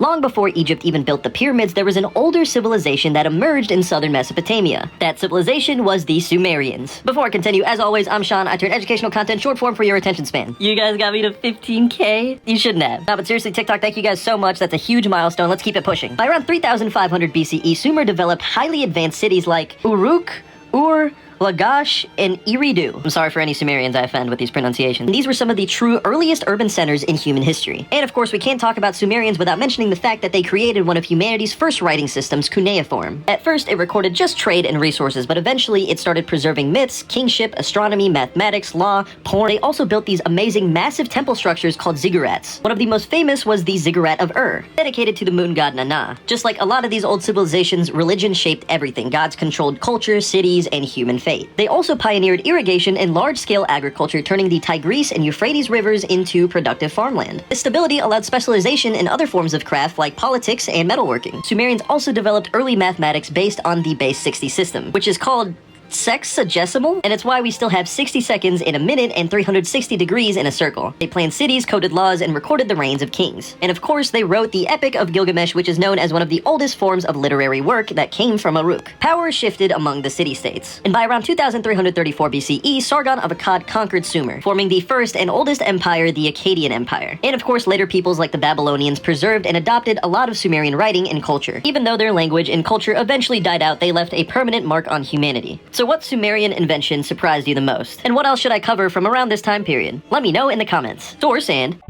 Long before Egypt even built the pyramids, there was an older civilization that emerged in southern Mesopotamia. That civilization was the Sumerians. Before I continue, as always, I'm Sean. I turn educational content short form for your attention span. You guys got me to 15K? You shouldn't have. No, but seriously, TikTok, thank you guys so much. That's a huge milestone. Let's keep it pushing. By around 3500 BCE, Sumer developed highly advanced cities like Uruk, Ur, Lagash, and Eridu. I'm sorry for any Sumerians I offend with these pronunciations. These were some of the true earliest urban centers in human history. And of course, we can't talk about Sumerians without mentioning the fact that they created one of humanity's first writing systems, cuneiform. At first, it recorded just trade and resources, but eventually it started preserving myths, kingship, astronomy, mathematics, law, porn. They also built these amazing massive temple structures called ziggurats. One of the most famous was the ziggurat of Ur, dedicated to the moon god Nana. Just like a lot of these old civilizations, religion shaped everything. Gods controlled culture, cities, and human fate. They also pioneered irrigation and large-scale agriculture, turning the Tigris and Euphrates rivers into productive farmland. This stability allowed specialization in other forms of craft like politics and metalworking. Sumerians also developed early mathematics based on the base 60 system, which is called sexagesimal, and it's why we still have 60 seconds in a minute and 360 degrees in a circle. They planned cities, coded laws, and recorded the reigns of kings. And of course, they wrote the Epic of Gilgamesh, which is known as one of the oldest forms of literary work that came from Uruk. Power shifted among the city-states. And by around 2334 BCE, Sargon of Akkad conquered Sumer, forming the first and oldest empire, the Akkadian Empire. And of course, later peoples like the Babylonians preserved and adopted a lot of Sumerian writing and culture. Even though their language and culture eventually died out, they left a permanent mark on humanity. So what Sumerian invention surprised you the most? And what else should I cover from around this time period? Let me know in the comments. Source and